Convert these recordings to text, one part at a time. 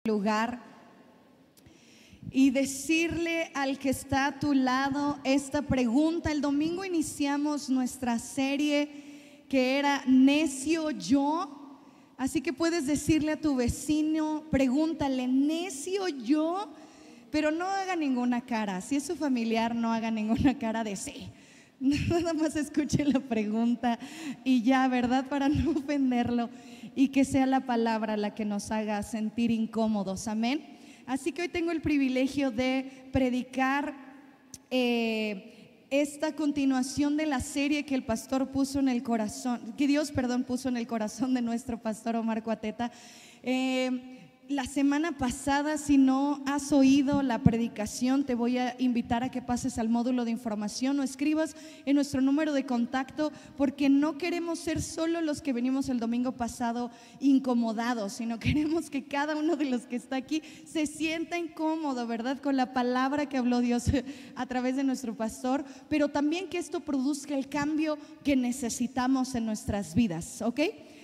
lugar y decirle al que está a tu lado esta pregunta. El domingo iniciamos nuestra serie que era ¿necio yo? Así que puedes decirle a tu vecino, pregúntale, ¿necio yo? Pero no haga ninguna cara. Si es su familiar, no haga ninguna cara de sí. Nada más escuche la pregunta y ya, ¿verdad? Para no ofenderlo y que sea la palabra la que nos haga sentir incómodos. Amén. Así que hoy tengo el privilegio de predicar esta continuación de la serie que el pastor puso en el corazón, que Dios, puso en el corazón de nuestro pastor Omar Cuateta. La semana pasada, si no has oído la predicación, te voy a invitar a que pases al módulo de información o escribas en nuestro número de contacto, porque no queremos ser solo los que venimos el domingo pasado incomodados, sino queremos que cada uno de los que está aquí se sienta incómodo, ¿verdad? Con la palabra que habló Dios a través de nuestro pastor, pero también que esto produzca el cambio que necesitamos en nuestras vidas, ¿ok?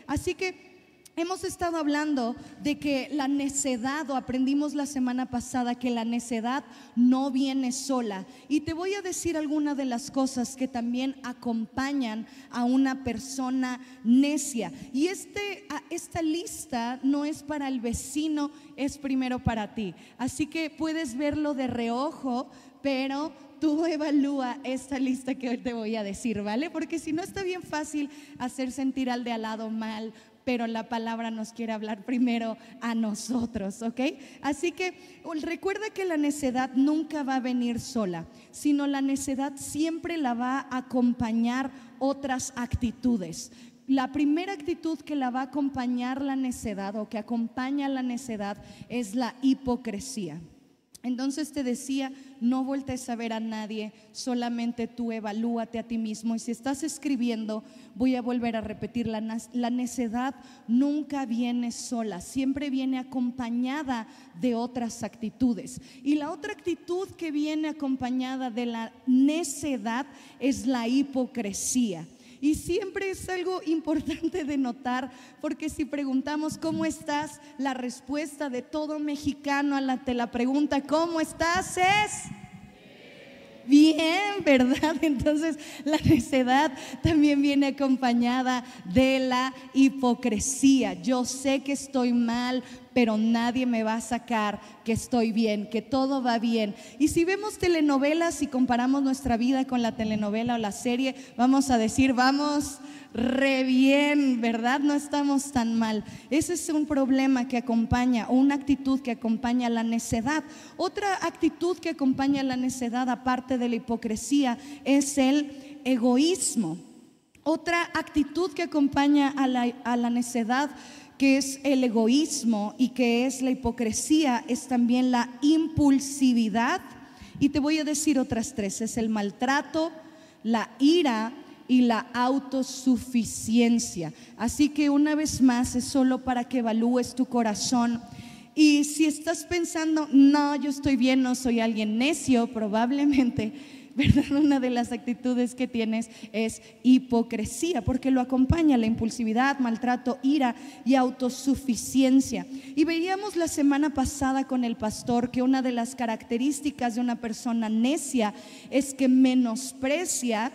Así que hemos estado hablando de que la necedad, o aprendimos la semana pasada que la necedad no viene sola. Y te voy a decir algunas de las cosas que también acompañan a una persona necia. Y esta lista no es para el vecino, es primero para ti. Así que puedes verlo de reojo, pero tú evalúa esta lista que hoy te voy a decir, ¿vale? Porque si no, está bien fácil hacer sentir al de al lado mal, pero la palabra nos quiere hablar primero a nosotros, ¿ok? Así que recuerda que la necedad nunca va a venir sola, sino la necedad siempre la va a acompañar otras actitudes. La primera actitud que la va a acompañar la necedad, o que acompaña la necedad, es la hipocresía. Entonces te decía, no voltees a ver a nadie, solamente tú evalúate a ti mismo. Y si estás escribiendo, voy a volver a repetir, la necedad nunca viene sola, siempre viene acompañada de otras actitudes. Y la otra actitud que viene acompañada de la necedad es la hipocresía. Y siempre es algo importante de notar, porque si preguntamos ¿cómo estás?, la respuesta de todo mexicano ante la pregunta ¿cómo estás? es bien, ¿verdad? Entonces la necedad también viene acompañada de la hipocresía. Yo sé que estoy mal, pero nadie me va a sacar que estoy bien, que todo va bien. Y si vemos telenovelas y comparamos nuestra vida con la telenovela o la serie, vamos a decir, vamos re bien, ¿verdad? No estamos tan mal. Ese es un problema que acompaña, o una actitud que acompaña la necedad. Otra actitud que acompaña la necedad, aparte de la hipocresía, es el egoísmo. Otra actitud que acompaña a la necedad, que es el egoísmo y que es la hipocresía, es también la impulsividad. Y te voy a decir otras tres: es el maltrato, la ira y la autosuficiencia. Así que una vez más es solo para que evalúes tu corazón. Y si estás pensando, no, yo estoy bien, no soy alguien necio, probablemente, ¿verdad?, una de las actitudes que tienes es hipocresía, porque lo acompaña la impulsividad, maltrato, ira y autosuficiencia. Y veíamos la semana pasada con el pastor que una de las características de una persona necia es que menosprecia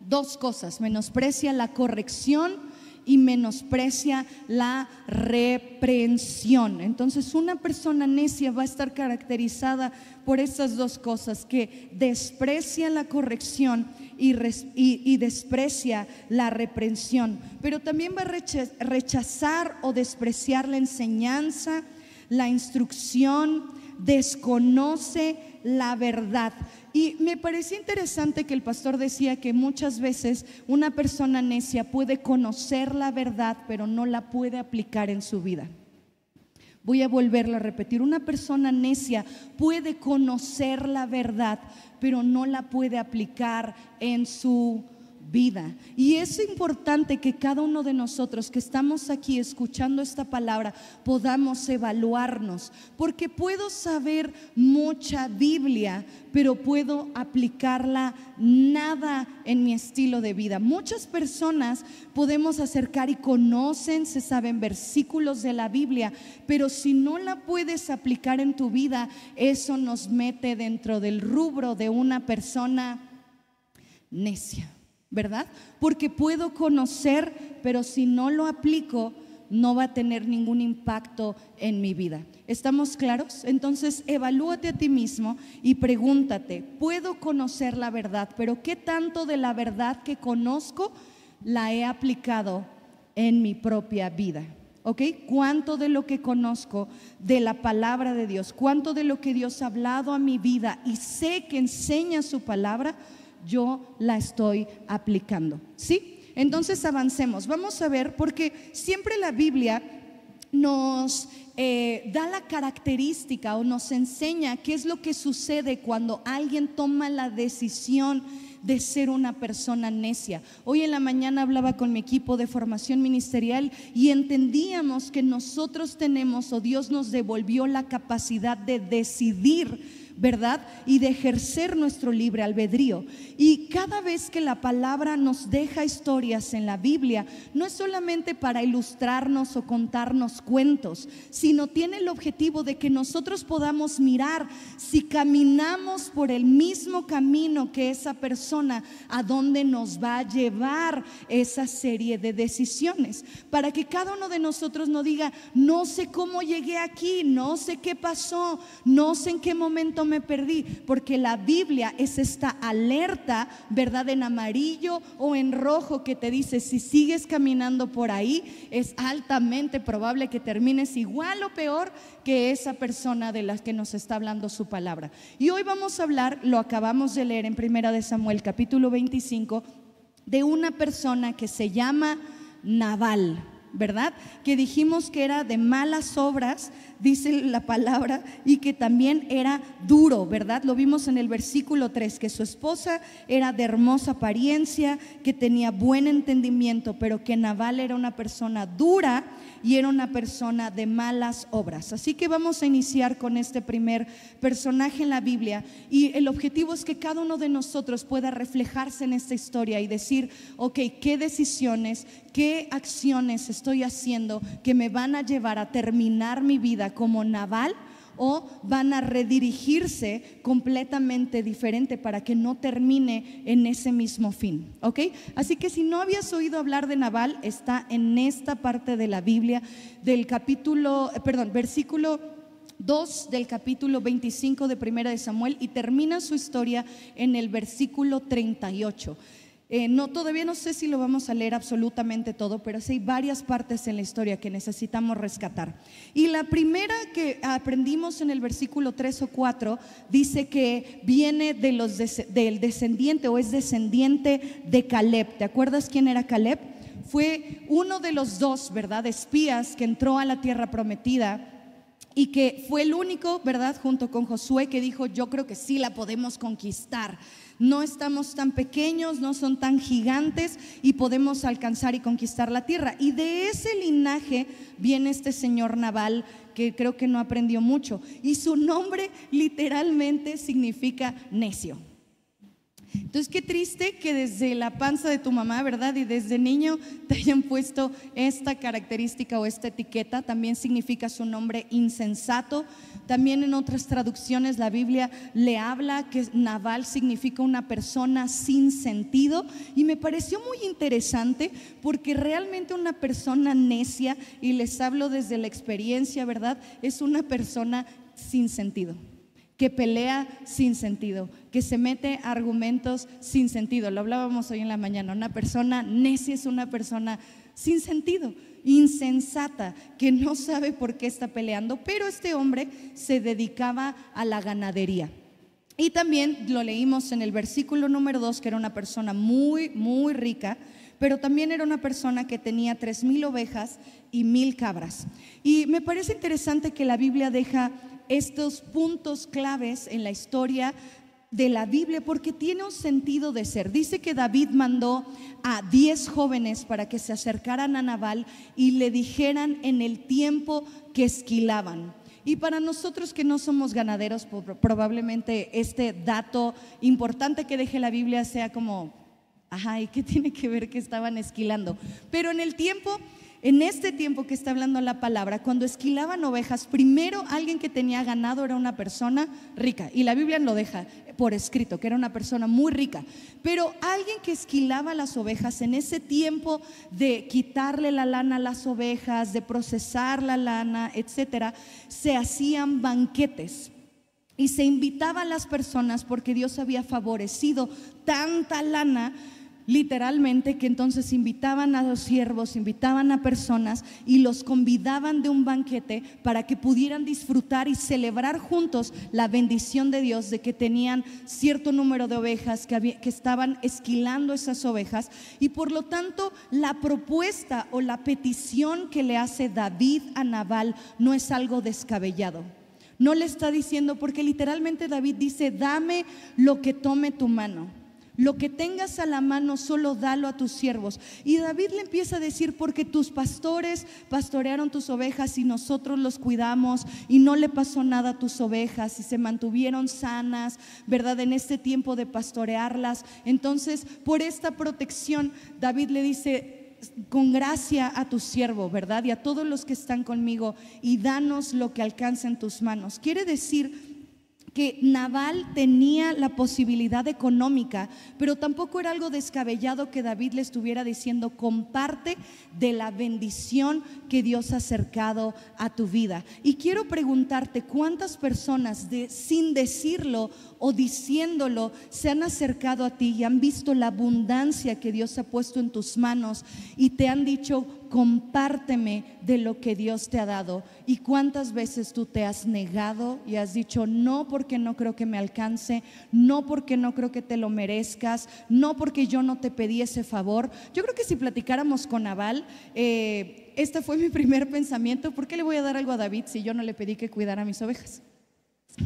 dos cosas: menosprecia la corrección y menosprecia la reprensión. Entonces una persona necia va a estar caracterizada por estas dos cosas, que desprecia la corrección y desprecia la reprensión, pero también va a rechazar o despreciar la enseñanza, la instrucción, desconoce la verdad. Y me pareció interesante que el pastor decía que muchas veces una persona necia puede conocer la verdad, pero no la puede aplicar en su vida. Voy a volverlo a repetir: una persona necia puede conocer la verdad, pero no la puede aplicar en su vida. Y es importante que cada uno de nosotros que estamos aquí escuchando esta palabra podamos evaluarnos, porque puedo saber mucha Biblia, pero puedo aplicarla nada en mi estilo de vida. Muchas personas podemos acercar y conocen, se saben versículos de la Biblia, pero si no la puedes aplicar en tu vida, eso nos mete dentro del rubro de una persona necia, ¿verdad? Porque puedo conocer, pero si no lo aplico, no va a tener ningún impacto en mi vida. ¿Estamos claros? Entonces, evalúate a ti mismo y pregúntate, ¿puedo conocer la verdad? Pero ¿qué tanto de la verdad que conozco la he aplicado en mi propia vida? ¿Ok? ¿Cuánto de lo que conozco de la palabra de Dios, cuánto de lo que Dios ha hablado a mi vida y sé que enseña su palabra, yo la estoy aplicando? ¿Sí? Entonces avancemos, vamos a ver, porque siempre la Biblia nos da la característica o nos enseña qué es lo que sucede cuando alguien toma la decisión de ser una persona necia. Hoy en la mañana hablaba con mi equipo de formación ministerial y entendíamos que nosotros tenemos, o Dios nos devolvió la capacidad de decidir, ¿verdad? Y de ejercer nuestro libre albedrío. Y cada vez que la palabra nos deja historias en la Biblia, no es solamente para ilustrarnos o contarnos cuentos, sino tiene el objetivo de que nosotros podamos mirar si caminamos por el mismo camino que esa persona, a dónde nos va a llevar esa serie de decisiones, para que cada uno de nosotros no diga, no sé cómo llegué aquí, no sé qué pasó, no sé en qué momento me perdí, porque la Biblia es esta alerta, ¿verdad? En amarillo o en rojo que te dice, si sigues caminando por ahí, es altamente probable que termines igual o peor que esa persona de la que nos está hablando su palabra. Y hoy vamos a hablar, lo acabamos de leer en 1 Samuel capítulo 25, de una persona que se llama Nabal, ¿verdad? Que dijimos que era de malas obras, dice la palabra, y que también era duro, ¿verdad? Lo vimos en el versículo 3, que su esposa era de hermosa apariencia, que tenía buen entendimiento, pero que Nabal era una persona dura y era una persona de malas obras. Así que vamos a iniciar con este primer personaje en la Biblia, y el objetivo es que cada uno de nosotros pueda reflejarse en esta historia y decir, ok, ¿qué decisiones, qué acciones estoy haciendo que me van a llevar a terminar mi vida como Nabal, o van a redirigirse completamente diferente para que no termine en ese mismo fin? ¿Ok? Así que si no habías oído hablar de Nabal, está en esta parte de la Biblia del versículo 2 del capítulo 25 de 1 Samuel, y termina su historia en el versículo 38. Todavía no sé si lo vamos a leer absolutamente todo, pero sí hay varias partes en la historia que necesitamos rescatar. Y la primera que aprendimos en el versículo 3 o 4 dice que viene del descendiente, o es descendiente de Caleb. ¿Te acuerdas quién era Caleb? Fue uno de los dos, ¿verdad?, espías que entró a la tierra prometida, y que fue el único, ¿verdad?, junto con Josué, que dijo, yo creo que sí la podemos conquistar. No estamos tan pequeños, no son tan gigantes, y podemos alcanzar y conquistar la tierra. Y de ese linaje viene este señor Nabal, que creo que no aprendió mucho, y su nombre literalmente significa necio. Entonces, qué triste que desde la panza de tu mamá, ¿verdad?, y desde niño te hayan puesto esta característica o esta etiqueta. También significa su nombre insensato. También en otras traducciones la Biblia le habla que Nabal significa una persona sin sentido, y me pareció muy interesante porque realmente una persona necia, y les hablo desde la experiencia, ¿verdad?, es una persona sin sentido, que pelea sin sentido, que se mete argumentos sin sentido. Lo hablábamos hoy en la mañana. Una persona necia es una persona sin sentido, insensata, que no sabe por qué está peleando. Pero este hombre se dedicaba a la ganadería. Y también lo leímos en el versículo número 2, que era una persona muy, muy rica, pero también era una persona que tenía 3,000 ovejas y 1,000 cabras. Y me parece interesante que la Biblia deja estos puntos claves en la historia de la Biblia porque tiene un sentido de ser. Dice que David mandó a 10 jóvenes para que se acercaran a Nabal y le dijeran en el tiempo que esquilaban. Y para nosotros que no somos ganaderos, probablemente este dato importante que deje la Biblia sea como, ajá, ¿y qué tiene que ver que estaban esquilando? Pero en este tiempo que está hablando la palabra, cuando esquilaban ovejas, primero alguien que tenía ganado era una persona rica, y la Biblia lo deja por escrito, que era una persona muy rica. Pero alguien que esquilaba las ovejas en ese tiempo de quitarle la lana a las ovejas, de procesar la lana, etcétera, se hacían banquetes. Y se invitaba a las personas porque Dios había favorecido tanta lana, literalmente, que entonces invitaban a los siervos, invitaban a personas y los convidaban de un banquete para que pudieran disfrutar y celebrar juntos la bendición de Dios de que tenían cierto número de ovejas, que estaban esquilando esas ovejas. Y por lo tanto, la propuesta o la petición que le hace David a Nabal no es algo descabellado. No le está diciendo, porque literalmente David dice: dame lo que tome tu mano. Lo que tengas a la mano solo dalo a tus siervos. Y David le empieza a decir: porque tus pastores pastorearon tus ovejas y nosotros los cuidamos y no le pasó nada a tus ovejas y se mantuvieron sanas, ¿verdad? En este tiempo de pastorearlas. Entonces, por esta protección, David le dice: con gracia a tu siervo, ¿verdad? Y a todos los que están conmigo, y danos lo que alcance en tus manos. Quiere decir que Nabal tenía la posibilidad económica, pero tampoco era algo descabellado que David le estuviera diciendo: comparte de la bendición que Dios ha acercado a tu vida. Y quiero preguntarte, ¿cuántas personas sin decirlo o diciéndolo se han acercado a ti y han visto la abundancia que Dios ha puesto en tus manos y te han dicho: compárteme de lo que Dios te ha dado? ¿Y cuántas veces tú te has negado y has dicho: no, porque no creo que me alcance, no, porque no creo que te lo merezcas, no, porque yo no te pedí ese favor? Yo creo que si platicáramos con Nabal, este fue mi primer pensamiento: ¿por qué le voy a dar algo a David si yo no le pedí que cuidara mis ovejas?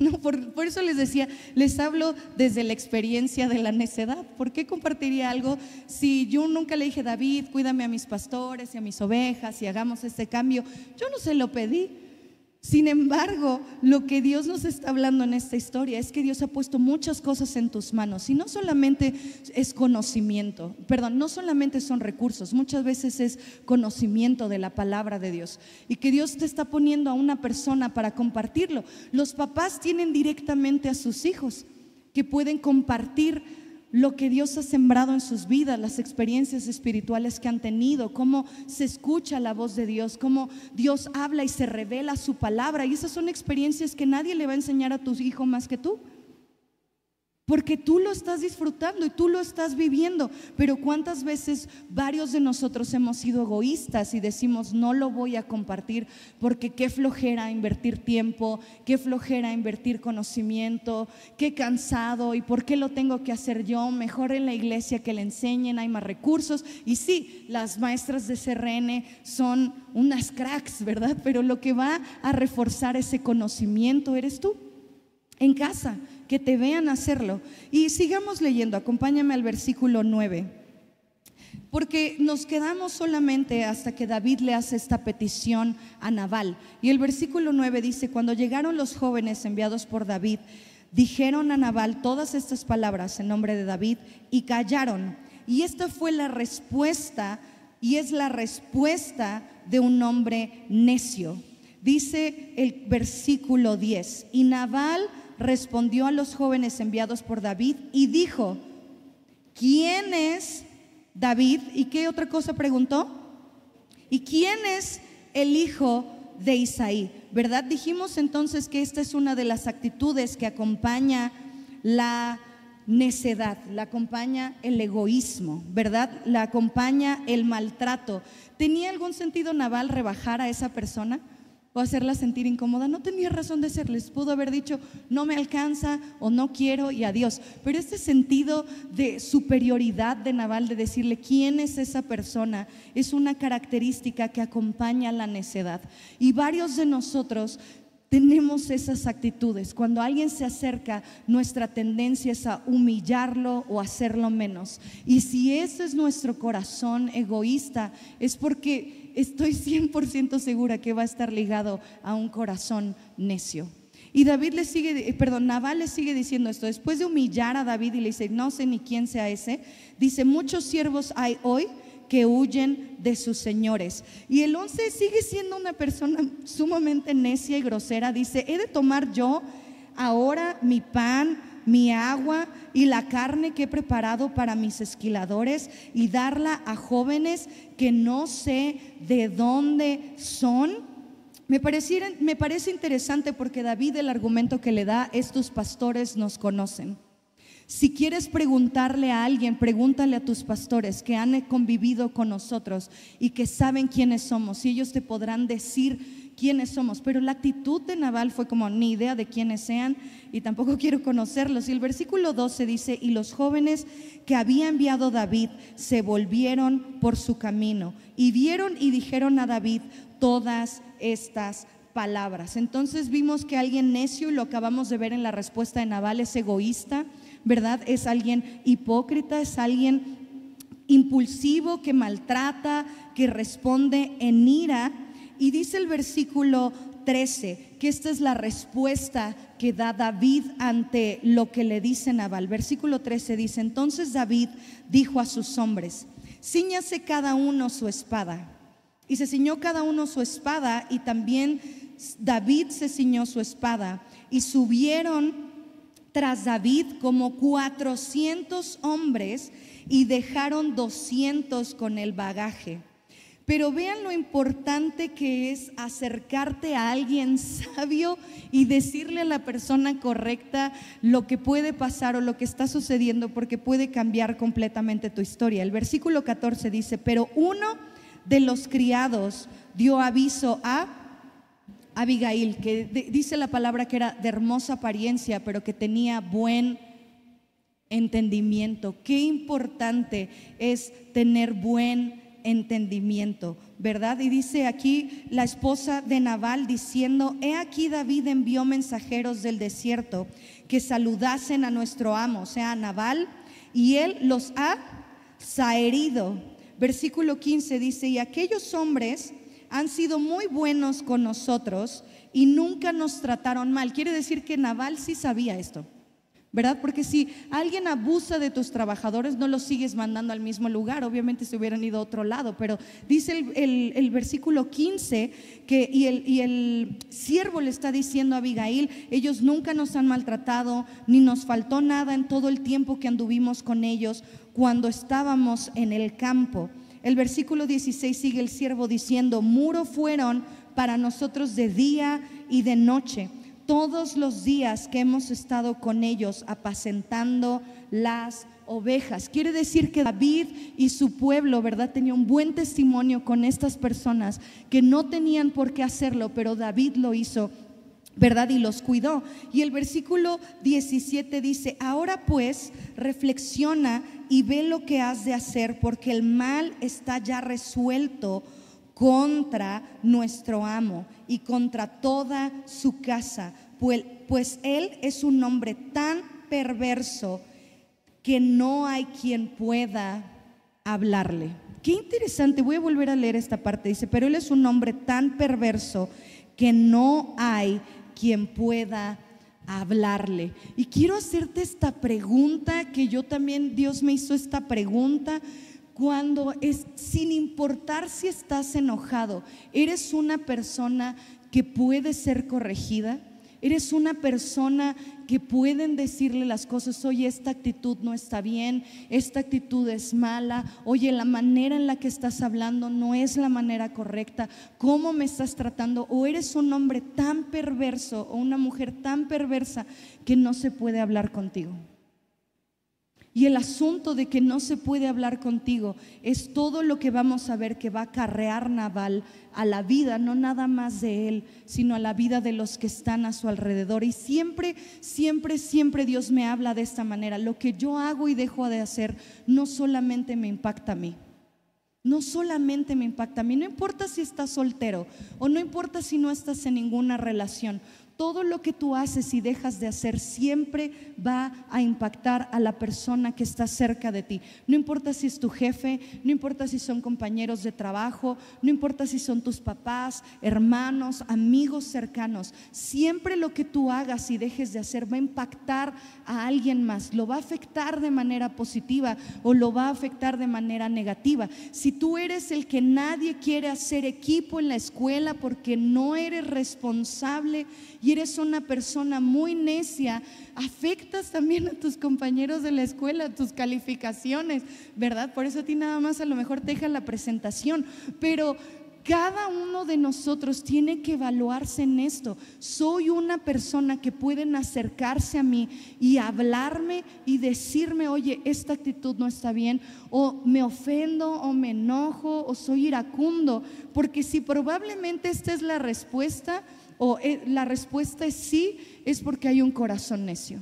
No, por eso les decía, les hablo desde la experiencia de la necedad. ¿Por qué compartiría algo si yo nunca le dije: David, cuídame a mis pastores y a mis ovejas y hagamos este cambio? Yo no se lo pedí. Sin embargo, lo que Dios nos está hablando en esta historia es que Dios ha puesto muchas cosas en tus manos, y no solamente es conocimiento, no solamente son recursos, muchas veces es conocimiento de la palabra de Dios, y que Dios te está poniendo a una persona para compartirlo. Los papás tienen directamente a sus hijos que pueden compartir lo que Dios ha sembrado en sus vidas, las experiencias espirituales que han tenido, cómo se escucha la voz de Dios, cómo Dios habla y se revela su palabra. Y esas son experiencias que nadie le va a enseñar a tu hijo más que tú, porque tú lo estás disfrutando y tú lo estás viviendo. Pero ¿cuántas veces varios de nosotros hemos sido egoístas y decimos: no lo voy a compartir porque qué flojera invertir tiempo, qué flojera invertir conocimiento, qué cansado, y por qué lo tengo que hacer yo? Mejor en la iglesia que le enseñen, hay más recursos. Y sí, las maestras de CRN son unas cracks, ¿verdad? Pero lo que va a reforzar ese conocimiento eres tú en casa, que te vean hacerlo. Y sigamos leyendo, acompáñame al versículo 9, porque nos quedamos solamente hasta que David le hace esta petición a Nabal. Y el versículo 9 dice: cuando llegaron los jóvenes enviados por David, dijeron a Nabal todas estas palabras en nombre de David y callaron. Y esta fue la respuesta, y es la respuesta de un hombre necio. Dice el versículo 10: y Nabal respondió a los jóvenes enviados por David y dijo: ¿quién es David? ¿Y qué otra cosa preguntó? ¿Y quién es el hijo de Isaí? ¿Verdad? Dijimos entonces que esta es una de las actitudes que acompaña la necedad, la acompaña el egoísmo, ¿verdad? La acompaña el maltrato. ¿Tenía algún sentido Nabal rebajar a esa persona o hacerla sentir incómoda? No tenía razón de ser. Les pudo haber dicho: no me alcanza o no quiero y adiós. Pero este sentido de superioridad de Nabal, de decirle quién es esa persona, es una característica que acompaña la necedad. Y varios de nosotros tenemos esas actitudes. Cuando alguien se acerca, nuestra tendencia es a humillarlo o hacerlo menos. Y si ese es nuestro corazón egoísta, es porque estoy 100% segura que va a estar ligado a un corazón necio. Y Nabal le sigue diciendo esto. Después de humillar a David y le dice: no sé ni quién sea ese, dice: muchos siervos hay hoy que huyen de sus señores. Y el 11 sigue siendo una persona sumamente necia y grosera. Dice: he de tomar yo ahora mi pan, mi agua y la carne que he preparado para mis esquiladores y darla a jóvenes que no sé de dónde son. Me parece interesante porque David, el argumento que le da: estos pastores nos conocen. Si quieres preguntarle a alguien, pregúntale a tus pastores que han convivido con nosotros y que saben quiénes somos, y ellos te podrán decir quiénes somos. Pero la actitud de Nabal fue como: ni idea de quiénes sean y tampoco quiero conocerlos. Y el versículo 12 dice: y los jóvenes que había enviado David se volvieron por su camino y vieron y dijeron a David todas estas palabras. Entonces vimos que alguien necio, y lo acabamos de ver en la respuesta de Nabal, es egoísta, ¿verdad? Es alguien hipócrita, es alguien impulsivo que maltrata, que responde en ira. Y dice el versículo 13 que esta es la respuesta que da David ante lo que le dice Nabal. Versículo 13 dice: entonces David dijo a sus hombres: cíñase cada uno su espada. Y se ciñó cada uno su espada, y también David se ciñó su espada, y subieron tras David como 400 hombres y dejaron 200 con el bagaje. Pero vean lo importante que es acercarte a alguien sabio y decirle a la persona correcta lo que puede pasar o lo que está sucediendo, porque puede cambiar completamente tu historia. El versículo 14 dice: pero uno de los criados dio aviso a Abigail, que dice la palabra que era de hermosa apariencia, pero que tenía buen entendimiento. Qué importante es tener buen entendimiento, ¿verdad? Y dice aquí la esposa de Nabal diciendo: he aquí David envió mensajeros del desierto que saludasen a nuestro amo, o sea, a Nabal, y él los ha zaherido. Versículo 15 dice: y aquellos hombres han sido muy buenos con nosotros y nunca nos trataron mal. Quiere decir que Nabal sí sabía esto, ¿verdad? Porque si alguien abusa de tus trabajadores, no los sigues mandando al mismo lugar, obviamente se hubieran ido a otro lado. Pero dice el versículo 15 que y el siervo le está diciendo a Abigail: ellos nunca nos han maltratado, ni nos faltó nada en todo el tiempo que anduvimos con ellos cuando estábamos en el campo. El versículo 16 sigue el siervo diciendo: muro fueron para nosotros de día y de noche, todos los días que hemos estado con ellos apacentando las ovejas. Quiere decir que David y su pueblo, ¿verdad?, tenía un buen testimonio con estas personas que no tenían por qué hacerlo, pero David lo hizo, ¿verdad?, y los cuidó. Y el versículo 17 dice: ahora pues reflexiona y ve lo que has de hacer, porque el mal está ya resuelto contra nuestro amo y contra toda su casa, pues él es un hombre tan perverso que no hay quien pueda hablarle. Qué interesante, voy a volver a leer esta parte. Dice: pero él es un hombre tan perverso que no hay quien pueda hablarle. Y quiero hacerte esta pregunta, que yo también, Dios me hizo esta pregunta. Cuando sin importar si estás enojado, ¿eres una persona que puede ser corregida? ¿Eres una persona que pueden decirle las cosas? Oye, esta actitud no está bien, esta actitud es mala, oye, la manera en la que estás hablando no es la manera correcta, ¿cómo me estás tratando? ¿O eres un hombre tan perverso o una mujer tan perversa que no se puede hablar contigo? Y el asunto de que no se puede hablar contigo es todo lo que vamos a ver que va a acarrear Nabal a la vida, no nada más de él, sino a la vida de los que están a su alrededor. Y siempre, siempre, siempre Dios me habla de esta manera. Lo que yo hago y dejo de hacer no solamente me impacta a mí. No solamente me impacta a mí, no importa si estás soltero o no importa si no estás en ninguna relación. Todo lo que tú haces y dejas de hacer siempre va a impactar a la persona que está cerca de ti. No importa si es tu jefe, no importa si son compañeros de trabajo, no importa si son tus papás, hermanos, amigos cercanos. Siempre lo que tú hagas y dejes de hacer va a impactar a alguien más. Lo va a afectar de manera positiva o lo va a afectar de manera negativa. Si tú eres el que nadie quiere hacer equipo en la escuela porque no eres responsable y eres una persona muy necia, afectas también a tus compañeros de la escuela, tus calificaciones, ¿verdad? Por eso a ti nada más a lo mejor te deja la presentación, pero cada uno de nosotros tiene que evaluarse en esto. Soy una persona que pueden acercarse a mí y hablarme y decirme: oye, esta actitud no está bien, o me ofendo, o me enojo, o soy iracundo. Porque si probablemente esta es la respuesta, o la respuesta es sí, es porque hay un corazón necio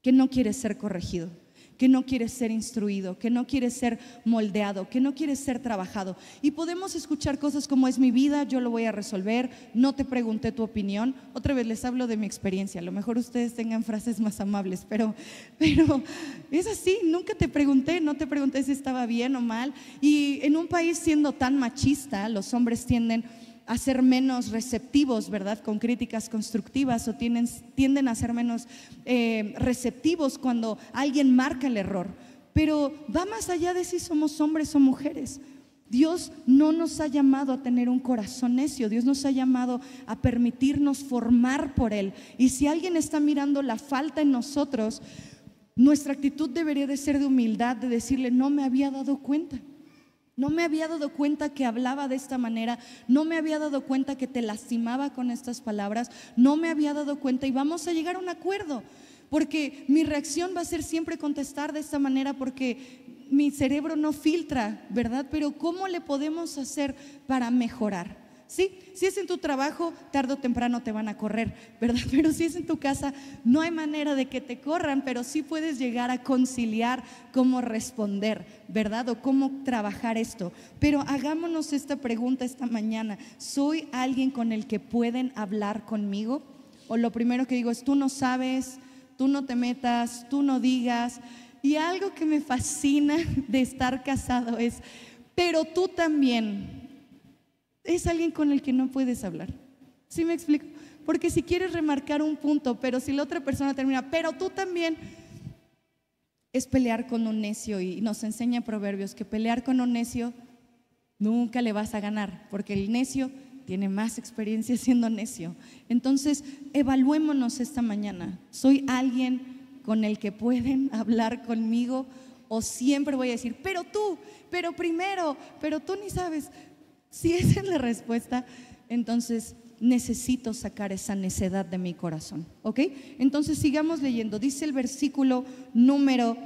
que no quiere ser corregido, que no quiere ser instruido, que no quiere ser moldeado, que no quiere ser trabajado. Y podemos escuchar cosas como: es mi vida, yo lo voy a resolver, no te pregunté tu opinión. Otra vez les hablo de mi experiencia, a lo mejor ustedes tengan frases más amables, pero es así, nunca te pregunté, no te pregunté si estaba bien o mal. Y en un país siendo tan machista, los hombres tienden a ser menos receptivos, ¿verdad?, con críticas constructivas, o tienden a ser menos receptivos cuando alguien marca el error. Pero va más allá de si somos hombres o mujeres. Dios no nos ha llamado a tener un corazón necio. Dios nos ha llamado a permitirnos formar por Él. Y si alguien está mirando la falta en nosotros, nuestra actitud debería de ser de humildad, de decirle: no me había dado cuenta. No me había dado cuenta que hablaba de esta manera, no me había dado cuenta que te lastimaba con estas palabras, no me había dado cuenta, y vamos a llegar a un acuerdo, porque mi reacción va a ser siempre contestar de esta manera, porque mi cerebro no filtra, ¿verdad? Pero ¿cómo le podemos hacer para mejorar? ¿Sí? Si es en tu trabajo, tarde o temprano te van a correr, ¿verdad? Pero si es en tu casa, no hay manera de que te corran, pero sí puedes llegar a conciliar cómo responder, ¿verdad? O cómo trabajar esto. Pero hagámonos esta pregunta esta mañana: ¿soy alguien con el que pueden hablar conmigo? O lo primero que digo es: tú no sabes, tú no te metas, tú no digas. Y algo que me fascina de estar casado es: pero tú también. Es alguien con el que no puedes hablar. ¿Sí me explico? Porque si quieres remarcar un punto, pero si la otra persona termina: pero tú también, es pelear con un necio. Y nos enseña Proverbios que pelear con un necio nunca le vas a ganar, porque el necio tiene más experiencia siendo necio. Entonces, evaluémonos esta mañana. ¿Soy alguien con el que pueden hablar conmigo? ¿O siempre voy a decir: pero tú, pero primero, pero tú ni sabes? Si esa es la respuesta, entonces necesito sacar esa necedad de mi corazón, ¿ok? Entonces sigamos leyendo. Dice el versículo número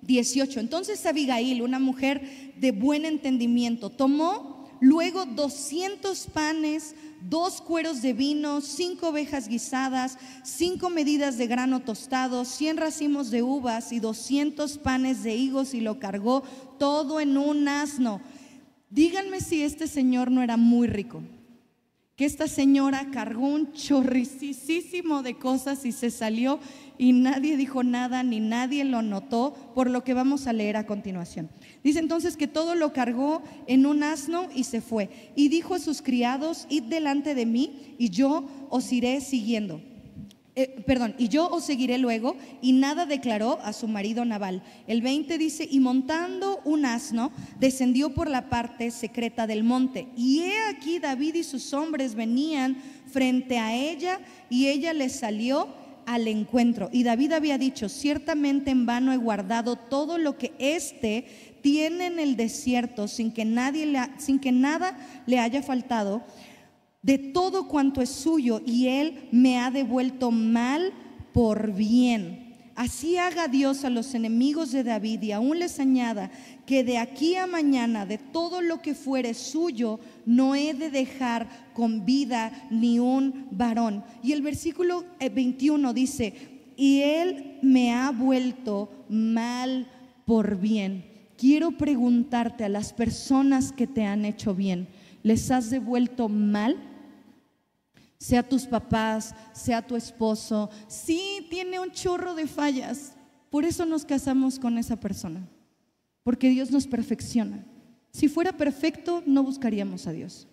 18: entonces Abigail, una mujer de buen entendimiento, tomó luego 200 panes, 2 cueros de vino, 5 ovejas guisadas, 5 medidas de grano tostado, 100 racimos de uvas y 200 panes de higos, y lo cargó todo en un asno. Díganme si este señor no era muy rico, que esta señora cargó un chorricísimo de cosas y se salió, y nadie dijo nada ni nadie lo notó, por lo que vamos a leer a continuación. Dice entonces que todo lo cargó en un asno y se fue, y dijo a sus criados: id delante de mí y yo os iré siguiendo. Y yo os seguiré luego. Y nada declaró a su marido Nabal. El 20 dice: y montando un asno, descendió por la parte secreta del monte. Y he aquí David y sus hombres venían frente a ella, y ella les salió al encuentro. Y David había dicho: ciertamente en vano he guardado todo lo que éste tiene en el desierto, sin que nada le haya faltado de todo cuanto es suyo, y él me ha devuelto mal por bien. Así haga Dios a los enemigos de David, y aún les añada que de aquí a mañana de todo lo que fuere suyo no he de dejar con vida ni un varón. Y el versículo 21 dice: y él me ha vuelto mal por bien. Quiero preguntarte: a las personas que te han hecho bien, ¿les has devuelto mal? sea tus papás, sea tu esposo. Sí, tiene un chorro de fallas. Por eso nos casamos con esa persona, porque Dios nos perfecciona. Si fuera perfecto, no buscaríamos a Dios,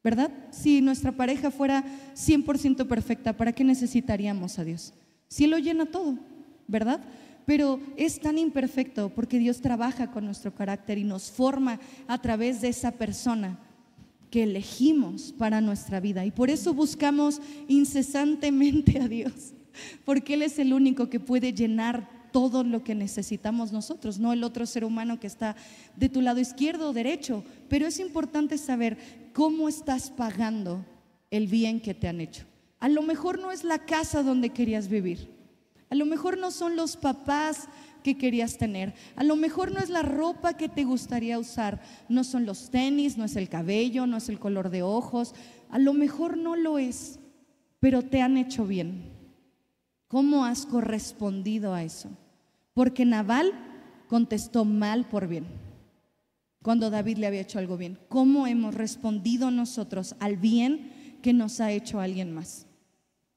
¿verdad? Si nuestra pareja fuera 100% perfecta, ¿para qué necesitaríamos a Dios? Si Él lo llena todo, ¿verdad? Pero es tan imperfecto porque Dios trabaja con nuestro carácter y nos forma a través de esa persona que elegimos para nuestra vida. Y por eso buscamos incesantemente a Dios, porque Él es el único que puede llenar todo lo que necesitamos nosotros, no el otro ser humano que está de tu lado izquierdo o derecho. Pero es importante saber cómo estás pagando el bien que te han hecho. A lo mejor no es la casa donde querías vivir, a lo mejor no son los papás que querías tener, a lo mejor no es la ropa que te gustaría usar, no son los tenis, no es el cabello, no es el color de ojos, a lo mejor no lo es, pero te han hecho bien. ¿Cómo has correspondido a eso? Porque Nabal contestó mal por bien, cuando David le había hecho algo bien. ¿Cómo hemos respondido nosotros al bien que nos ha hecho alguien más?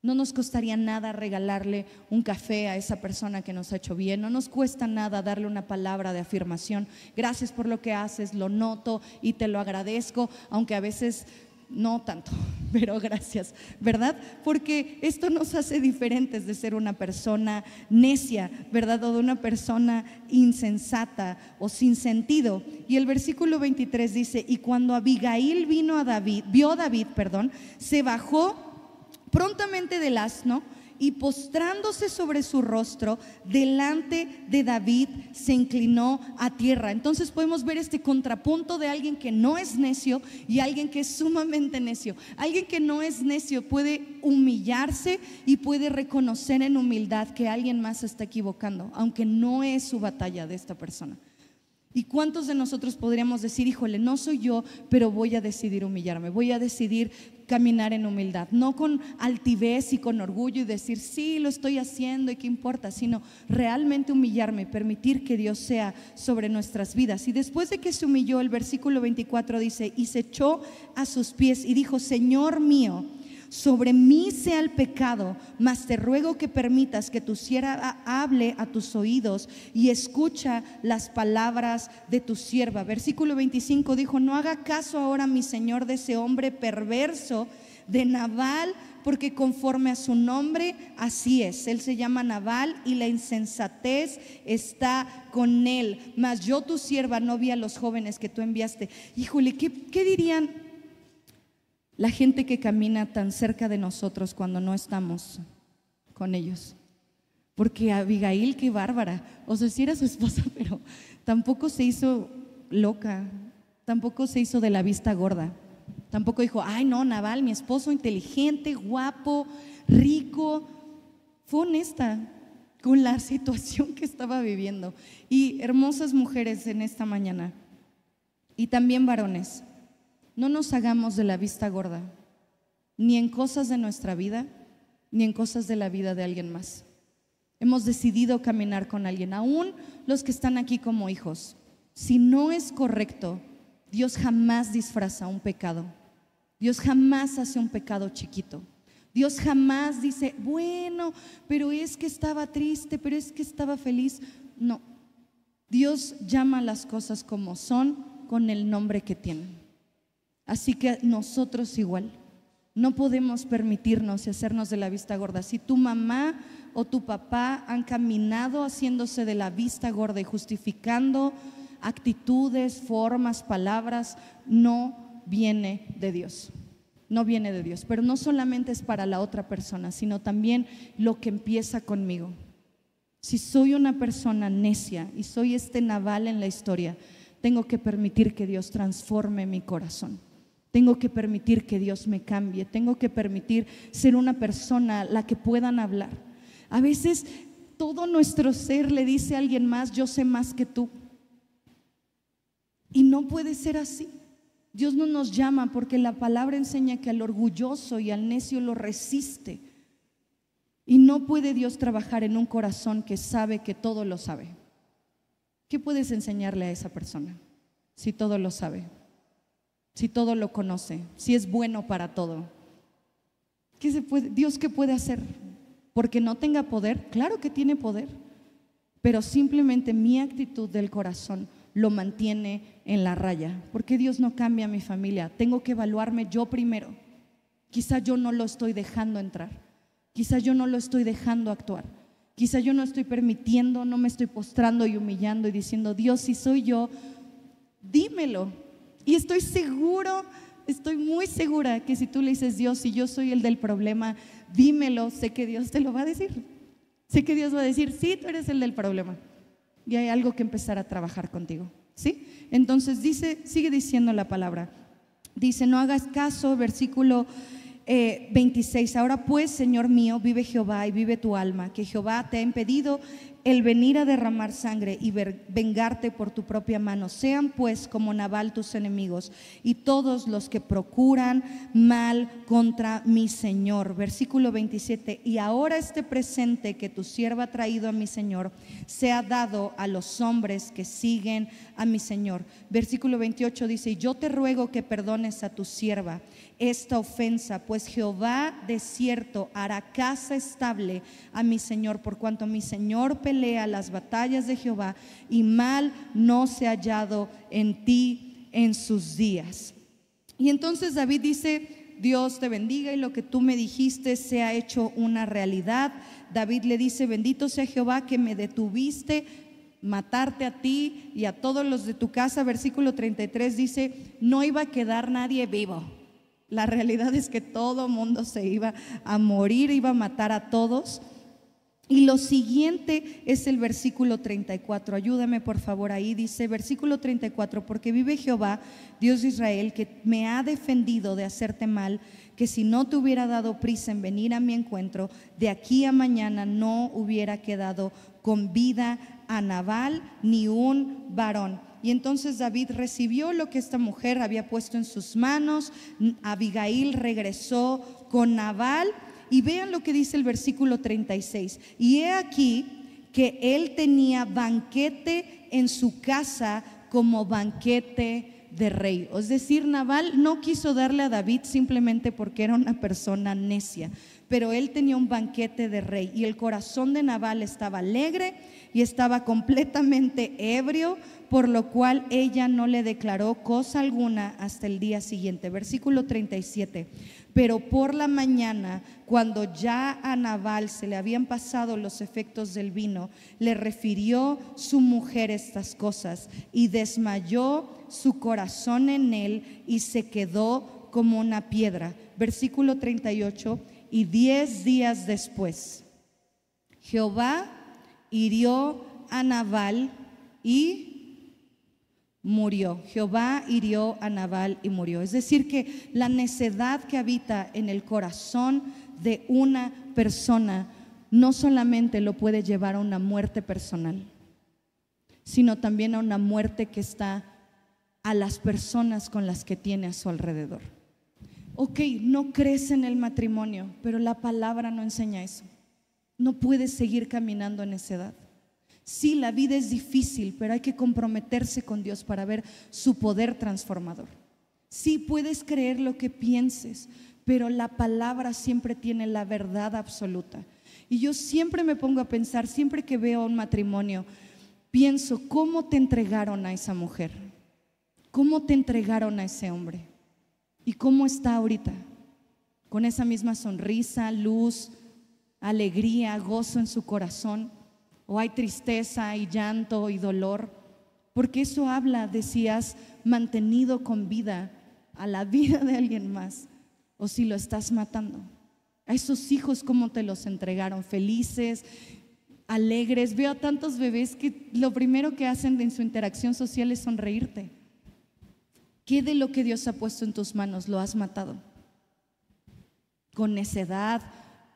No nos costaría nada regalarle un café a esa persona que nos ha hecho bien. No nos cuesta nada darle una palabra de afirmación. Gracias por lo que haces, lo noto y te lo agradezco, aunque a veces no tanto, pero gracias, ¿verdad? Porque esto nos hace diferentes de ser una persona necia, ¿verdad? O de una persona insensata o sin sentido. Y el versículo 23 dice: y cuando Abigail vio a David, se bajó prontamente del asno y postrándose sobre su rostro delante de David se inclinó a tierra. Entonces podemos ver este contrapunto de alguien que no es necio y alguien que es sumamente necio. Alguien que no es necio puede humillarse y puede reconocer en humildad que alguien más se está equivocando, aunque no es su batalla de esta persona. ¿Y cuántos de nosotros podríamos decir: híjole, no soy yo, pero voy a decidir humillarme, voy a decidir caminar en humildad, no con altivez y con orgullo y decir sí, lo estoy haciendo y qué importa, sino realmente humillarme y permitir que Dios sea sobre nuestras vidas? Y después de que se humilló, el versículo 24 dice: y se echó a sus pies y dijo: Señor mío, sobre mí sea el pecado, mas te ruego que permitas que tu sierva hable a tus oídos y escucha las palabras de tu sierva. Versículo 25 dijo: no haga caso ahora mi señor de ese hombre perverso de Nabal, porque conforme a su nombre así es. Él se llama Nabal y la insensatez está con él. Mas yo tu sierva no vi a los jóvenes que tú enviaste. Híjole, ¿qué dirían la gente que camina tan cerca de nosotros cuando no estamos con ellos? Porque Abigail, qué bárbara. O sea, sí era su esposa, pero tampoco se hizo loca, tampoco se hizo de la vista gorda, tampoco dijo: ay no, Nabal, mi esposo inteligente, guapo, rico. Fue honesta con la situación que estaba viviendo. Y hermosas mujeres en esta mañana, y también varones, no nos hagamos de la vista gorda, ni en cosas de nuestra vida, ni en cosas de la vida de alguien más. Hemos decidido caminar con alguien, aún los que están aquí como hijos. Si no es correcto, Dios jamás disfraza un pecado. Dios jamás hace un pecado chiquito. Dios jamás dice: bueno, pero es que estaba triste, pero es que estaba feliz. No, Dios llama las cosas como son, con el nombre que tienen. Así que nosotros igual no podemos permitirnos y hacernos de la vista gorda. Si tu mamá o tu papá han caminado haciéndose de la vista gorda y justificando actitudes, formas, palabras, no viene de Dios. No viene de Dios. Pero no solamente es para la otra persona, sino también lo que empieza conmigo. Si soy una persona necia y soy este Nabal en la historia, tengo que permitir que Dios transforme mi corazón. Tengo que permitir que Dios me cambie. Tengo que permitir ser una persona a la que puedan hablar. A veces todo nuestro ser le dice a alguien más: yo sé más que tú. Y no puede ser así. Dios no nos llama, porque la palabra enseña que al orgulloso y al necio lo resiste. Y no puede Dios trabajar en un corazón que sabe que todo lo sabe. ¿Qué puedes enseñarle a esa persona si todo lo sabe? Si todo lo conoce, si es bueno para todo. Dios qué puede hacer? Porque no tenga poder, claro que tiene poder, pero simplemente mi actitud del corazón lo mantiene en la raya. ¿Por qué Dios no cambia a mi familia? Tengo que evaluarme yo primero. Quizá yo no lo estoy dejando entrar, quizá yo no lo estoy dejando actuar, quizá yo no estoy permitiendo, no me estoy postrando y humillando y diciendo: Dios, si soy yo, dímelo. Y estoy muy segura que si tú le dices: Dios, si yo soy el del problema, dímelo, sé que Dios te lo va a decir. Sé que Dios va a decir: sí, tú eres el del problema y hay algo que empezar a trabajar contigo, ¿sí? Entonces sigue diciendo la palabra. Dice: no hagas caso, versículo 26. Ahora pues, Señor mío, vive Jehová y vive tu alma, que Jehová te ha impedido el venir a derramar sangre y vengarte por tu propia mano. Sean pues como Nabal tus enemigos y todos los que procuran mal contra mi Señor. Versículo 27. Y ahora este presente que tu sierva ha traído a mi Señor sea dado a los hombres que siguen a mi Señor. Versículo 28 dice: y yo te ruego que perdones a tu sierva esta ofensa, pues Jehová de cierto hará casa estable a mi Señor, por cuanto mi Señor pelea las batallas de Jehová y mal no se ha hallado en ti en sus días. Y entonces David dice: Dios te bendiga y lo que tú me dijiste se ha hecho una realidad. David le dice: bendito sea Jehová que me detuviste matarte a ti y a todos los de tu casa. Versículo 33 dice: no iba a quedar nadie vivo. La realidad es que todo mundo se iba a morir, iba a matar a todos. Y lo siguiente es el versículo 34. Ayúdame por favor ahí. Dice versículo 34: porque vive Jehová, Dios de Israel, que me ha defendido de hacerte mal, que si no te hubiera dado prisa en venir a mi encuentro, de aquí a mañana no hubiera quedado con vida a Nabal ni un varón. Y entonces David recibió lo que esta mujer había puesto en sus manos. Abigail regresó con Nabal. Y vean lo que dice el versículo 36. Y he aquí que él tenía banquete en su casa como banquete de rey. Es decir, Nabal no quiso darle a David simplemente porque era una persona necia, pero él tenía un banquete de rey. Y el corazón de Nabal estaba alegre y estaba completamente ebrio, por lo cual ella no le declaró cosa alguna hasta el día siguiente. Versículo 37. Pero por la mañana, cuando ya a Nabal se le habían pasado los efectos del vino, le refirió su mujer estas cosas y desmayó su corazón en él y se quedó como una piedra. Versículo 38. Y 10 días después, Jehová hirió a Nabal y murió. Jehová hirió a Nabal y murió. Es decir, que la necedad que habita en el corazón de una persona no solamente lo puede llevar a una muerte personal, sino también a una muerte que está a las personas con las que tiene a su alrededor. Ok, no crees en el matrimonio, pero la palabra no enseña eso. No puedes seguir caminando en necedad. Sí, la vida es difícil, pero hay que comprometerse con Dios para ver su poder transformador. Sí, puedes creer lo que pienses, pero la palabra siempre tiene la verdad absoluta. Y yo siempre me pongo a pensar, siempre que veo un matrimonio, pienso: ¿cómo te entregaron a esa mujer? ¿Cómo te entregaron a ese hombre? ¿Y cómo está ahorita? ¿Con esa misma sonrisa, luz, alegría, gozo en su corazón? ¿O hay tristeza y llanto y dolor? Porque eso habla de si has mantenido con vida a la vida de alguien más o si lo estás matando. A esos hijos, ¿cómo te los entregaron? Felices, alegres. Veo a tantos bebés que lo primero que hacen en su interacción social es sonreírte. ¿Qué de lo que Dios ha puesto en tus manos lo has matado? Con necedad,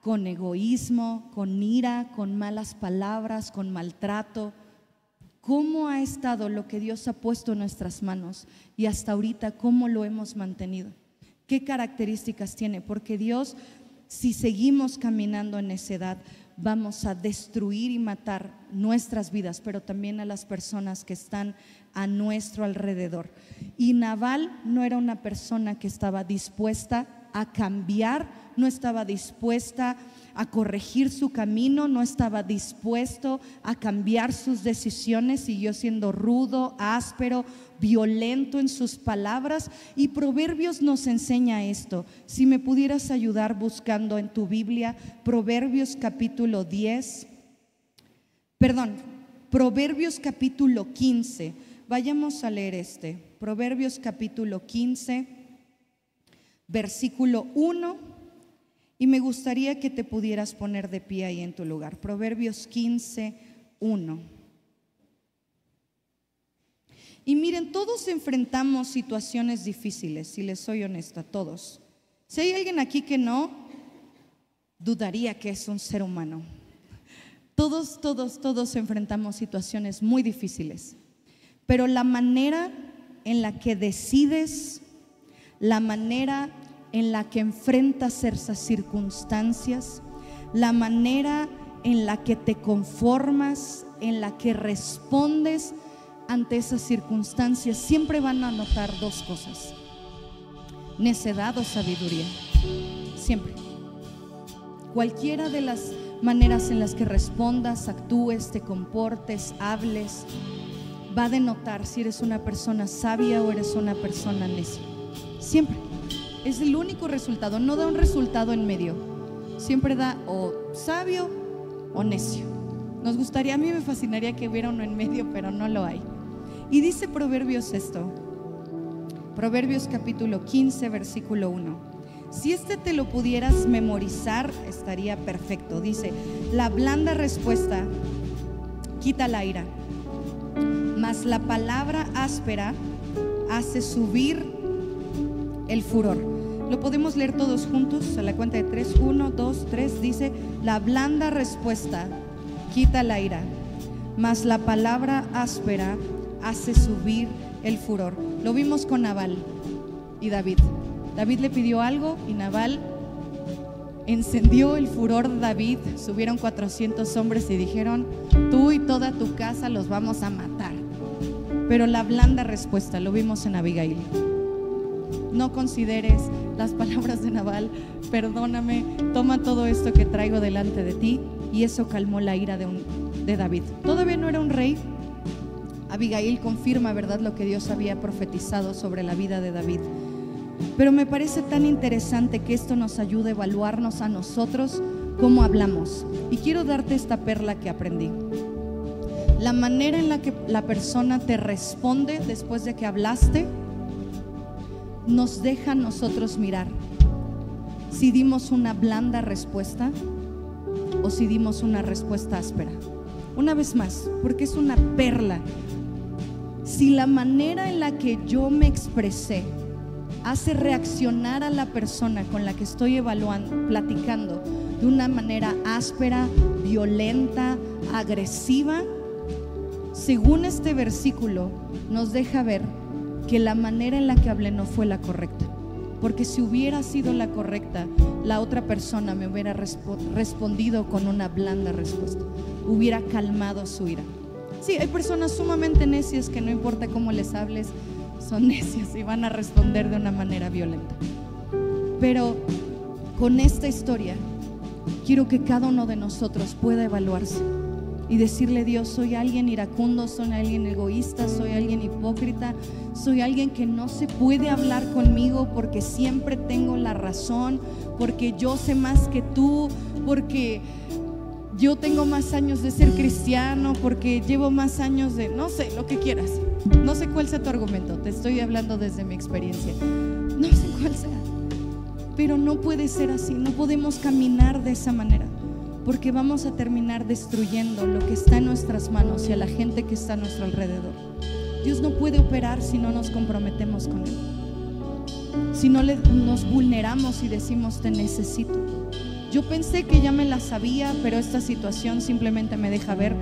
con egoísmo, con ira, con malas palabras, con maltrato. ¿Cómo ha estado lo que Dios ha puesto en nuestras manos? Y hasta ahorita, ¿cómo lo hemos mantenido? ¿Qué características tiene? Porque Dios, si seguimos caminando en necedad, vamos a destruir y matar nuestras vidas, pero también a las personas que están a nuestro alrededor. Y Nabal no era una persona que estaba dispuesta a cambiar, no estaba dispuesta a corregir su camino, no estaba dispuesto a cambiar sus decisiones, siguió siendo rudo, áspero, violento en sus palabras. Y Proverbios nos enseña esto. Si me pudieras ayudar buscando en tu Biblia Proverbios capítulo 15. Vayamos a leer Proverbios capítulo 15, versículo 1. Y me gustaría que te pudieras poner de pie ahí en tu lugar. Proverbios 15, 1. Y miren, todos enfrentamos situaciones difíciles, si les soy honesta, todos. Si hay alguien aquí que no, dudaría que es un ser humano. Todos enfrentamos situaciones muy difíciles. Pero la manera en la que decides, la manera en la que enfrentas esas circunstancias, la manera en la que te conformas, en la que respondes ante esas circunstancias, siempre van a notar dos cosas: necedad o sabiduría. Siempre. Cualquiera de las maneras en las que respondas, actúes, te comportes, hables, va a denotar si eres una persona sabia o eres una persona necia. Siempre. Es el único resultado, no da un resultado en medio. Siempre da o sabio o necio. Nos gustaría, a mí me fascinaría que hubiera uno en medio, pero no lo hay. Y dice Proverbios Proverbios capítulo 15, versículo 1. Si te lo pudieras memorizar, estaría perfecto. Dice: la blanda respuesta quita la ira, mas la palabra áspera hace subir el furor. Lo podemos leer todos juntos a la cuenta de 3. 1, 2, 3. Dice: la blanda respuesta quita la ira, mas la palabra áspera hace subir el furor. Lo vimos con Nabal y David. David le pidió algo y Nabal encendió el furor de David. Subieron 400 hombres y dijeron: tú y toda tu casa los vamos a matar. Pero la blanda respuesta, lo vimos en Abigail. No consideres las palabras de Nabal, perdóname, toma todo esto que traigo delante de ti. Y eso calmó la ira de David. Todavía no era un rey. Abigail confirma, ¿verdad?, lo que Dios había profetizado sobre la vida de David. Pero me parece tan interesante que esto nos ayude a evaluarnos a nosotros cómo hablamos. Y quiero darte esta perla que aprendí. La manera en la que la persona te responde después de que hablaste nos deja a nosotros mirar si dimos una blanda respuesta o si dimos una respuesta áspera. Una vez más, porque es una perla. Si la manera en la que yo me expresé hace reaccionar a la persona con la que estoy evaluando, platicando, de una manera áspera, violenta, agresiva, según este versículo nos deja ver que la manera en la que hablé no fue la correcta. Porque si hubiera sido la correcta, la otra persona me hubiera respondido con una blanda respuesta, hubiera calmado su ira. Sí, hay personas sumamente necias que no importa cómo les hables, son necias y van a responder de una manera violenta. Pero con esta historia quiero que cada uno de nosotros pueda evaluarse y decirle: Dios, soy alguien iracundo, soy alguien egoísta, soy alguien hipócrita, soy alguien que no se puede hablar conmigo porque siempre tengo la razón, porque yo sé más que tú, porque yo tengo más años de ser cristiano, porque llevo más años de, no sé, lo que quieras. No sé cuál sea tu argumento, te estoy hablando desde mi experiencia. No sé cuál sea, pero no puede ser así, no podemos caminar de esa manera, porque vamos a terminar destruyendo lo que está en nuestras manos y a la gente que está a nuestro alrededor. Dios no puede operar si no nos comprometemos con Él, si no nos vulneramos y decimos: te necesito. Yo pensé que ya me la sabía, pero esta situación simplemente me deja ver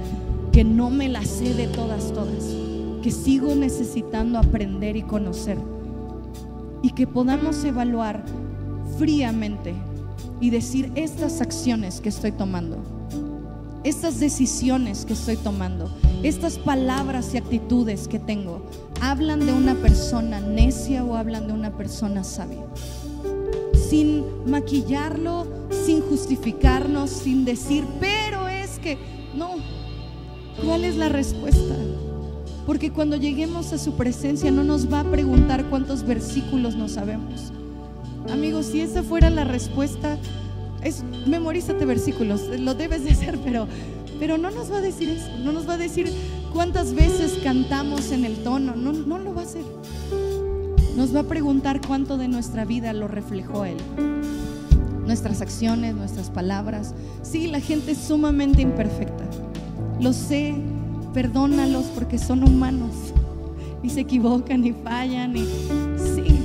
que no me la sé de todas, que sigo necesitando aprender y conocer, y que podamos evaluar fríamente y decir: estas acciones que estoy tomando, estas decisiones que estoy tomando, estas palabras y actitudes que tengo, ¿hablan de una persona necia o hablan de una persona sabia? sin maquillarlo, sin justificarnos, sin decir, pero es que no. ¿Cuál es la respuesta? Porque cuando lleguemos a su presencia no nos va a preguntar cuántos versículos no sabemos. Amigos, si esa fuera la respuesta, memorízate versículos, lo debes de hacer, pero no nos va a decir eso. No nos va a decir cuántas veces cantamos en el tono, no lo va a hacer. Nos va a preguntar cuánto de nuestra vida lo reflejó Él. Nuestras acciones, nuestras palabras. Sí, la gente es sumamente imperfecta, lo sé, perdónalos porque son humanos y se equivocan y fallan y sí,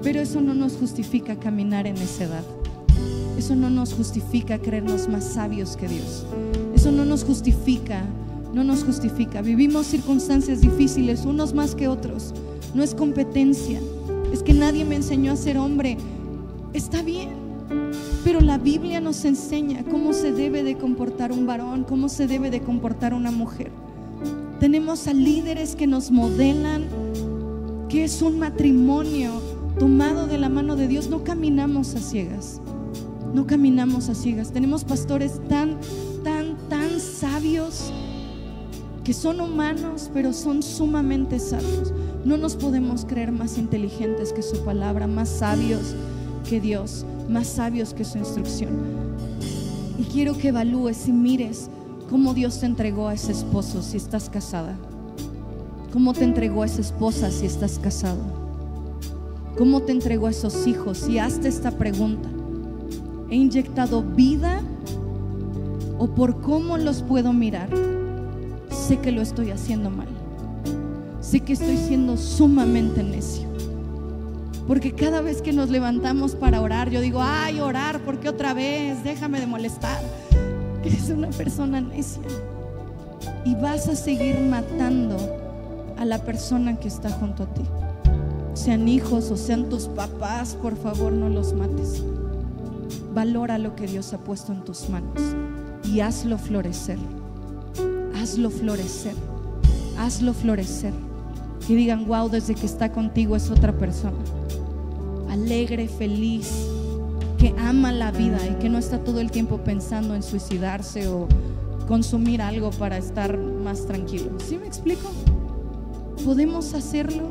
pero eso no nos justifica caminar en necedad. Eso no nos justifica creernos más sabios que Dios. Eso no nos justifica. Vivimos circunstancias difíciles, unos más que otros. No es competencia, es que nadie me enseñó a ser hombre. Está bien, pero la Biblia nos enseña cómo se debe de comportar un varón, cómo se debe de comportar una mujer. Tenemos a líderes que nos modelan que es un matrimonio tomado de la mano de Dios. No caminamos a ciegas. Tenemos pastores tan sabios, que son humanos, pero son sumamente sabios. No nos podemos creer más inteligentes que su palabra, más sabios que Dios, más sabios que su instrucción. Y quiero que evalúes y mires cómo Dios te entregó a ese esposo si estás casada, cómo te entregó a esa esposa si estás casado, cómo te entregó a esos hijos. Y hazte esta pregunta: ¿he inyectado vida o por cómo los puedo mirar sé que lo estoy haciendo mal? Sé que estoy siendo sumamente necio, porque cada vez que nos levantamos para orar, yo digo, ay, orar, ¿por qué otra vez? Déjame de molestar. Eres una persona necia y vas a seguir matando a la persona que está junto a ti. Sean hijos o sean tus papás, por favor, no los mates. Valora lo que Dios ha puesto en tus manos y hazlo florecer. Hazlo florecer. Hazlo florecer. Que digan, wow, desde que está contigo es otra persona. Alegre, feliz, que ama la vida y que no está todo el tiempo pensando en suicidarse o consumir algo para estar más tranquilo. ¿Sí me explico? ¿Podemos hacerlo?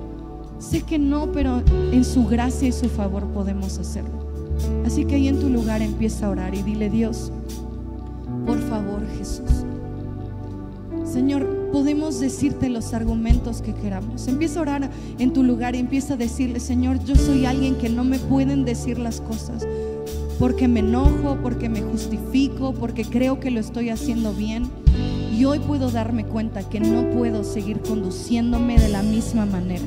Sé que no, pero en su gracia y su favor podemos hacerlo. Así que ahí en tu lugar empieza a orar y dile, Dios, por favor, Jesús. Señor, podemos decirte los argumentos que queramos. Empieza a orar en tu lugar y empieza a decirle, Señor, yo soy alguien que no me pueden decir las cosas porque me enojo, porque me justifico, porque creo que lo estoy haciendo bien. Y hoy puedo darme cuenta que no puedo seguir conduciéndome de la misma manera,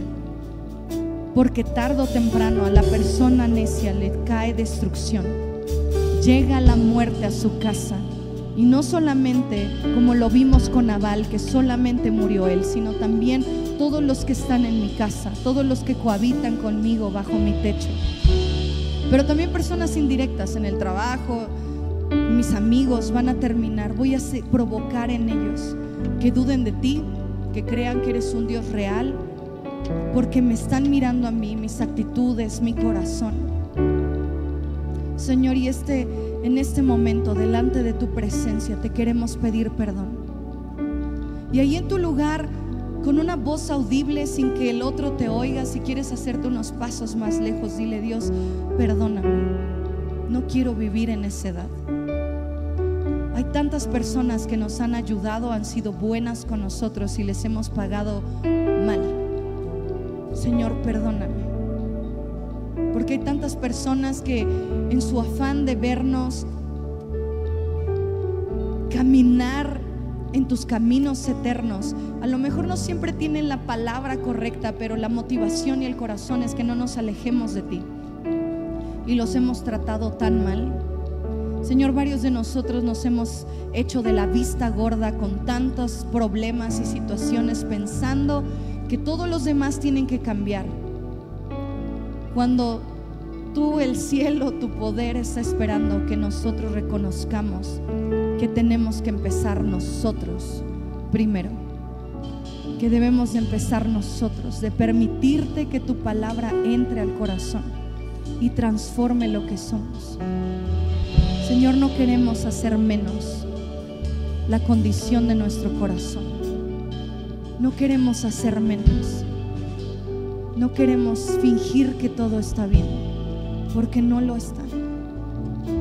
porque tarde o temprano a la persona necia le cae destrucción. Llega la muerte a su casa. Y no solamente como lo vimos con Nabal, que solamente murió él, sino también todos los que están en mi casa, todos los que cohabitan conmigo bajo mi techo. Pero también personas indirectas en el trabajo, mis amigos van a terminar. Voy a provocar en ellos que duden de ti, que crean que eres un Dios real, porque me están mirando a mí, mis actitudes, mi corazón. Señor, y en este momento, delante de tu presencia, te queremos pedir perdón. Y ahí en tu lugar, con una voz audible, sin que el otro te oiga, si quieres hacerte unos pasos más lejos, dile, Dios, perdóname. No quiero vivir en necedad. Hay tantas personas que nos han ayudado, han sido buenas con nosotros y les hemos pagado mal. Señor, perdóname. Porque hay tantas personas que en su afán de vernos caminar en tus caminos eternos, a lo mejor no siempre tienen la palabra correcta, pero la motivación y el corazón es que no nos alejemos de ti. Y los hemos tratado tan mal. Señor, varios de nosotros nos hemos hecho de la vista gorda con tantos problemas y situaciones, pensando que todos los demás tienen que cambiar, cuando tú, el cielo, tu poder está esperando que nosotros reconozcamos que tenemos que empezar nosotros primero, que debemos empezar nosotros, de permitirte que tu palabra entre al corazón y transforme lo que somos. Señor, no queremos hacer menos la condición de nuestro corazón. No queremos hacer menos. No queremos fingir que todo está bien, porque no lo está.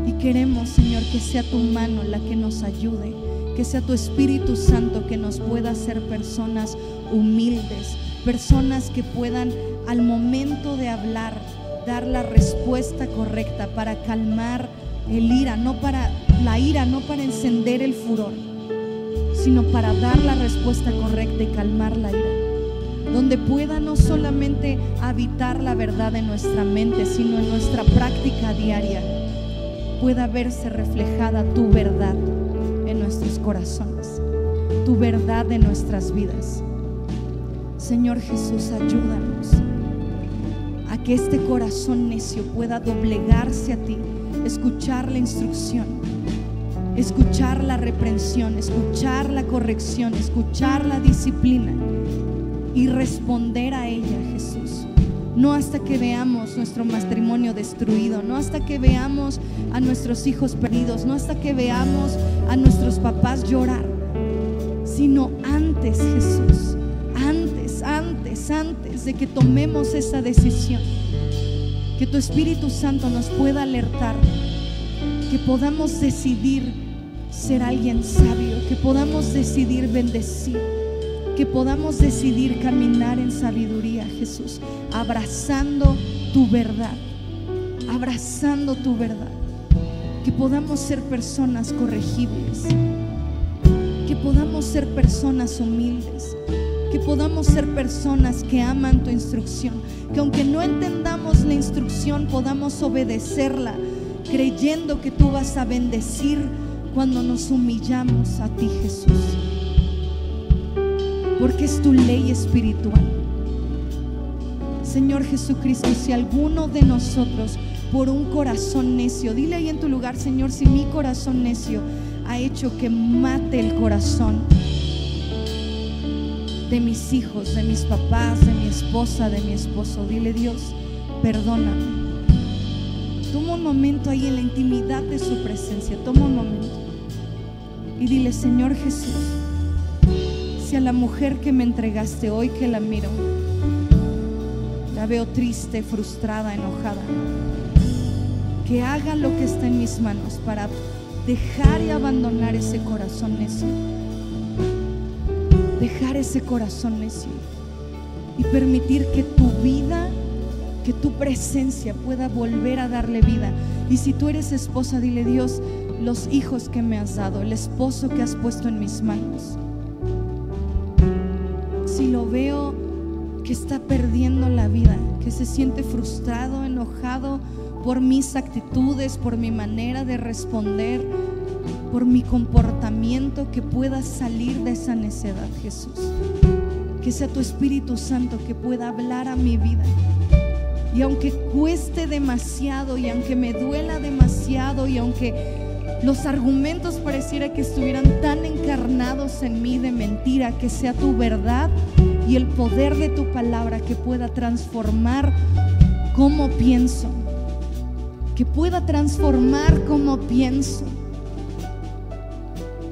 Y queremos, Señor, que sea tu mano la que nos ayude, que sea tu Espíritu Santo que nos pueda hacer personas humildes, personas que puedan al momento de hablar dar la respuesta correcta para calmar el ira, no para encender el furor, sino para dar la respuesta correcta y calmar la ira, donde pueda no solamente habitar la verdad en nuestra mente, sino en nuestra práctica diaria pueda verse reflejada tu verdad en nuestros corazones, tu verdad en nuestras vidas. Señor Jesús, ayúdanos a que este corazón necio pueda doblegarse a ti, escuchar la instrucción, escuchar la reprensión, escuchar la corrección, escuchar la disciplina y responder a ella, Jesús. No hasta que veamos nuestro matrimonio destruido, no hasta que veamos a nuestros hijos perdidos, no hasta que veamos a nuestros papás llorar, sino antes, Jesús, antes de que tomemos esa decisión, que tu Espíritu Santo nos pueda alertar, que podamos decidir ser alguien sabio, que podamos decidir bendecir, que podamos decidir caminar en sabiduría, Jesús, abrazando tu verdad, que podamos ser personas corregibles, que podamos ser personas humildes, que podamos ser personas que aman tu instrucción, que aunque no entendamos la instrucción podamos obedecerla, creyendo que tú vas a bendecir cuando nos humillamos a ti, Jesús, porque es tu ley espiritual. Señor Jesucristo, si alguno de nosotros por un corazón necio, dile ahí en tu lugar: Señor, si mi corazón necio ha hecho que mate el corazón de mis hijos, de mis papás, de mi esposa, de mi esposo, dile: Dios, perdóname. Toma un momento ahí en la intimidad de su presencia, toma un momento y dile: Señor Jesús, si a la mujer que me entregaste hoy que la miro, la veo triste, frustrada, enojada, que haga lo que está en mis manos para dejar y abandonar ese corazón necio, dejar ese corazón necio y permitir que tu vida, que tu presencia pueda volver a darle vida. Y si tú eres esposa, dile: Dios, los hijos que me has dado, el esposo que has puesto en mis manos, si lo veo que está perdiendo la vida, que se siente frustrado, enojado por mis actitudes, por mi manera de responder, por mi comportamiento, que pueda salir de esa necedad, Jesús. Que sea tu Espíritu Santo que pueda hablar a mi vida. Y aunque cueste demasiado, y aunque me duela demasiado, y aunque los argumentos pareciera que estuvieran tan encarnados en mí de mentira, que sea tu verdad y el poder de tu palabra que pueda transformar cómo pienso, que pueda transformar cómo pienso,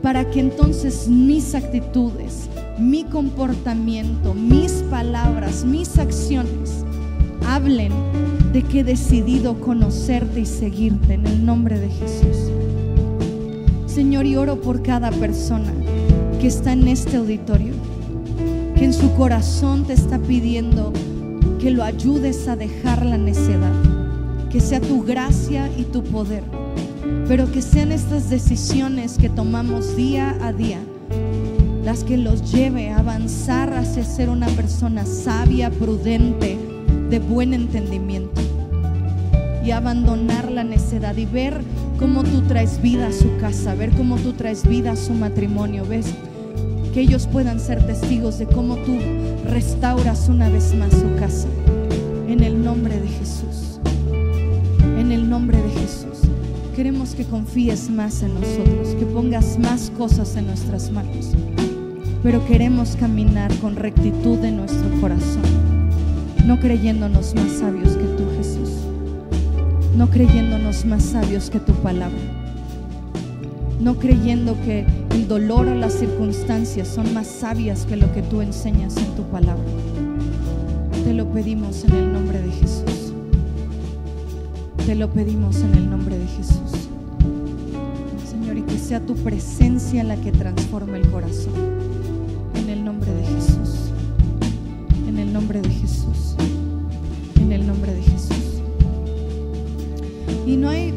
para que entonces mis actitudes, mi comportamiento, mis palabras, mis acciones hablen de que he decidido conocerte y seguirte, en el nombre de Jesús. Señor, y oro por cada persona que está en este auditorio, que en su corazón te está pidiendo que lo ayudes a dejar la necedad, que sea tu gracia y tu poder, pero que sean estas decisiones que tomamos día a día las que los lleve a avanzar hacia ser una persona sabia, prudente, de buen entendimiento, y abandonar la necedad y ver cómo tú traes vida a su casa, ver cómo tú traes vida a su matrimonio, ves que ellos puedan ser testigos de cómo tú restauras una vez más su casa, en el nombre de Jesús, en el nombre de Jesús. Queremos que confíes más en nosotros, que pongas más cosas en nuestras manos, pero queremos caminar con rectitud en nuestro corazón, no creyéndonos más sabios que tú, Jesús. no creyéndonos más sabios que tu palabra, no creyendo que el dolor o las circunstancias son más sabias que lo que tú enseñas en tu palabra. Te lo pedimos en el nombre de Jesús. Te lo pedimos en el nombre de Jesús, Señor, y que sea tu presencia la que transforme el corazón. En el nombre de Jesús. En el nombre de Jesús. En el nombre de Jesús. Y no hay